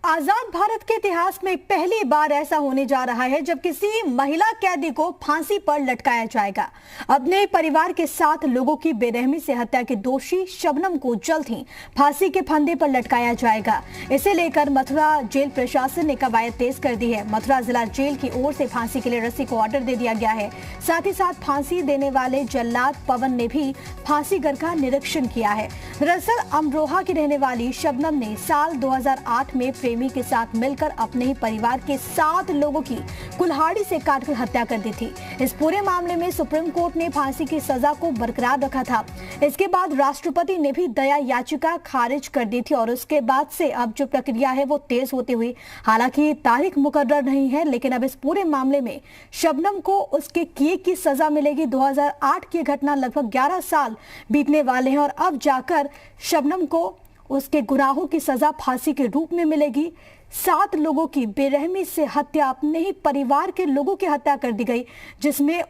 आजाद भारत के इतिहास में पहली बार ऐसा होने जा रहा है जब किसी महिला कैदी को फांसी पर लटकाया जाएगा। अपने परिवार के 7 लोगों की बेरहमी से हत्या के दोषी शबनम को जल्द ही फांसी के फंदे पर लटकाया जाएगा। इसे लेकर मथुरा जेल प्रशासन ने कवायद तेज कर दी है। मथुरा जिला जेल की ओर से फांसी के लिए रस्सी को ऑर्डर दे दिया गया है। साथ ही साथ फांसी देने वाले जल्लाद पवन ने भी फांसी घर का निरीक्षण किया है। दरअसल अमरोहा की रहने वाली शबनम ने साल 2008 में प्रेमी के साथ मिलकर अपने ही परिवार के 7 लोगों की कुल्हाड़ी से काटकर हत्या कर दी थी। इस पूरे मामले में सुप्रीम कोर्ट ने फांसी की सजा को बरकरार रखा था। इसके बाद राष्ट्रपति ने भी दया याचिका खारिज कर दी थी और उसके बाद से अब जो प्रक्रिया है वो तेज होती हुई, हालांकि तारीख मुकर्रर नहीं है, लेकिन अब इस पूरे मामले में शबनम को उसके किए की सजा मिलेगी। 2008 की घटना लगभग 11 साल बीतने वाले हैं और अब जाकर शबनम को उसके गुनाहों की सजा फांसी के रूप में मिलेगी। 7 लोगों की बेरहमी से हत्या, अपने ही परिवार के लोगों की हत्या कर दी गई, जिसमें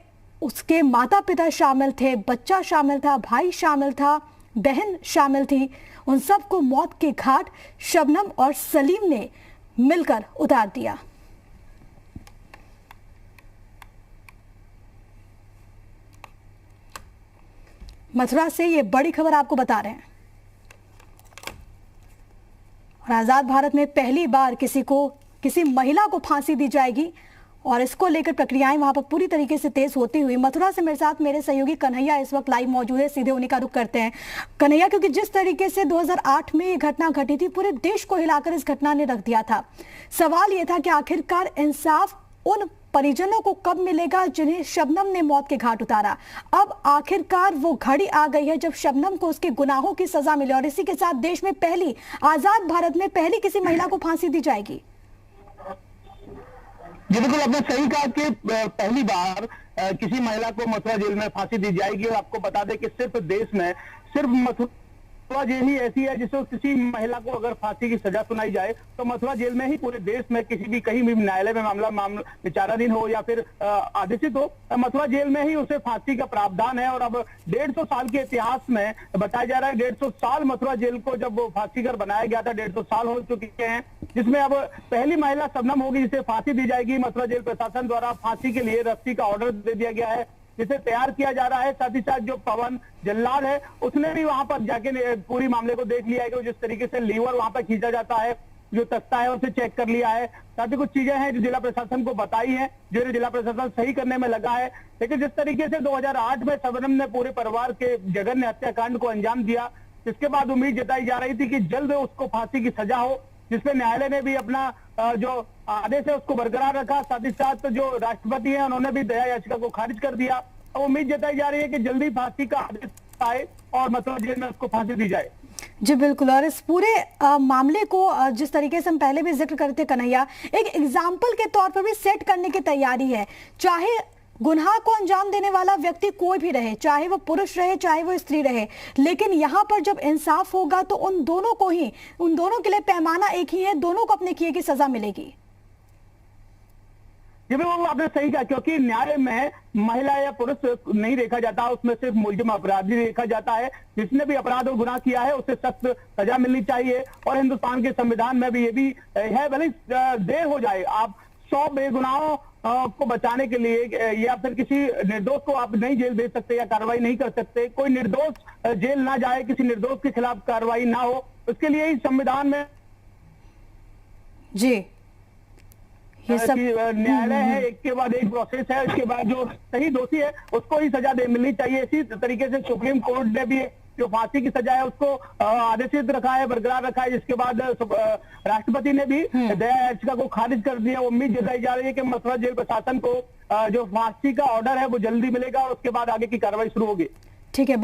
उसके माता पिता शामिल थे, बच्चा शामिल था, भाई शामिल था, बहन शामिल थी। उन सबको मौत के घाट शबनम और सलीम ने मिलकर उतार दिया। मथुरा से ये बड़ी खबर आपको बता रहे हैं। और आजाद भारत में पहली बार किसी महिला को फांसी दी जाएगी और इसको लेकर प्रक्रियाएं वहां पर पूरी तरीके से तेज होती हुई। मथुरा से मेरे साथ मेरे सहयोगी कन्हैया इस वक्त लाइव मौजूद है, सीधे उन्हीं का रुख करते हैं। कन्हैया, क्योंकि जिस तरीके से 2008 में ये घटना घटी थी, पूरे देश को हिलाकर इस घटना ने रख दिया था। सवाल ये था कि आखिरकार इंसाफ उन परिजनों को कब मिलेगा जिन्हें शबनम ने मौत के घाट उतारा। अब आखिरकार वो घड़ी आ गई है जब शबनम को उसके गुनाहों की सजा मिले और इसी के साथ देश में पहली, आजाद भारत में पहली किसी महिला को फांसी दी जाएगी। जी बिल्कुल, आपने सही कहा कि पहली बार किसी महिला को मथुरा जेल में फांसी दी जाएगी। और आपको बता दें कि सिर्फ देश में सिर्फ मथुरा जेल ही ऐसी है जिससे किसी महिला को अगर फांसी की सजा सुनाई जाए तो मथुरा जेल में ही पूरे देश में कहीं भी न्यायालय में मामला विचाराधीन हो या फिर आदेशित हो, मथुरा जेल में ही उसे फांसी का प्रावधान है। और अब 150 साल के इतिहास में बताया जा रहा है, 150 साल मथुरा जेल को जब फांसी घर बनाया गया था, 150 साल हो चुके हैं, जिसमें अब पहली महिला शबनम होगी जिसे फांसी दी जाएगी। मथुरा जेल प्रशासन द्वारा फांसी के लिए रस्सी का ऑर्डर दे दिया गया है, जिसे तैयार किया जा रहा है। साथ ही साथ जो पवन जल्लाद है उसने भी वहां पर जाके पूरी मामले को देख लिया है कि जिस तरीके से लीवर वहां पर खींचा जाता है, जो तख्ता है उसे चेक कर लिया है। साथ ही कुछ चीजें हैं जो जिला प्रशासन को बताई है, जो जिला प्रशासन सही करने में लगा है। लेकिन जिस तरीके से 2008 में शबनम ने पूरे परिवार के जघन्य हत्याकांड को अंजाम दिया, इसके बाद उम्मीद जताई जा रही थी कि जल्द उसको फांसी की सजा हो, जिसपे न्यायालय ने भी अपना जो आदेश है उसको बरकरार रखा। साथ ही साथ जो राष्ट्रपति है उन्होंने भी दया याचिका को खारिज कर दिया। अब उम्मीद जताई जा रही है कि जल्दी फांसी का आदेश आए और मथुरा जेल में उसको फांसी दी जाए। जी बिल्कुल, और इस पूरे मामले को जिस तरीके से हम पहले भी जिक्र करते कन्हैया, एक एग्जाम्पल के तौर पर भी सेट करने की तैयारी है। चाहे गुनाह को अंजाम देने वाला व्यक्ति कोई भी रहे, चाहे वो पुरुष रहे चाहे वो स्त्री रहे, लेकिन यहाँ पर जब इंसाफ होगा तो उन दोनों के लिए पैमाना एक ही है, दोनों को अपने किए की सजा मिलेगी। जी बिल्कुल, आपने सही कहा, क्योंकि न्याय में महिला या पुरुष नहीं देखा जाता, उसमें सिर्फ मुलजिम अपराधी देखा जाता है। जिसने भी अपराध और गुनाह किया है उसे सख्त सजा मिलनी चाहिए। और हिंदुस्तान के संविधान में भी ये भी है, भले देर हो जाए, आप 100 बेगुनाहों को बचाने के लिए या फिर किसी निर्दोष को आप नहीं जेल दे सकते या कार्रवाई नहीं कर सकते, कोई निर्दोष जेल ना जाए, किसी निर्दोष के खिलाफ कार्रवाई ना हो, उसके लिए ही संविधान में जी ये सब न्यायालय है, एक के बाद एक प्रोसेस है। इसके बाद जो सही दोषी है उसको ही सजा मिलनी चाहिए। इसी तरीके से सुप्रीम कोर्ट ने भी जो फांसी की सजा है उसको आदेशित रखा है, बरकरार रखा है, जिसके बाद राष्ट्रपति ने भी दया याचिका को खारिज कर दिया। उम्मीद जताई जा रही है कि मथुरा जेल प्रशासन को जो फांसी का ऑर्डर है वो जल्दी मिलेगा और उसके बाद आगे की कार्रवाई शुरू होगी। ठीक है।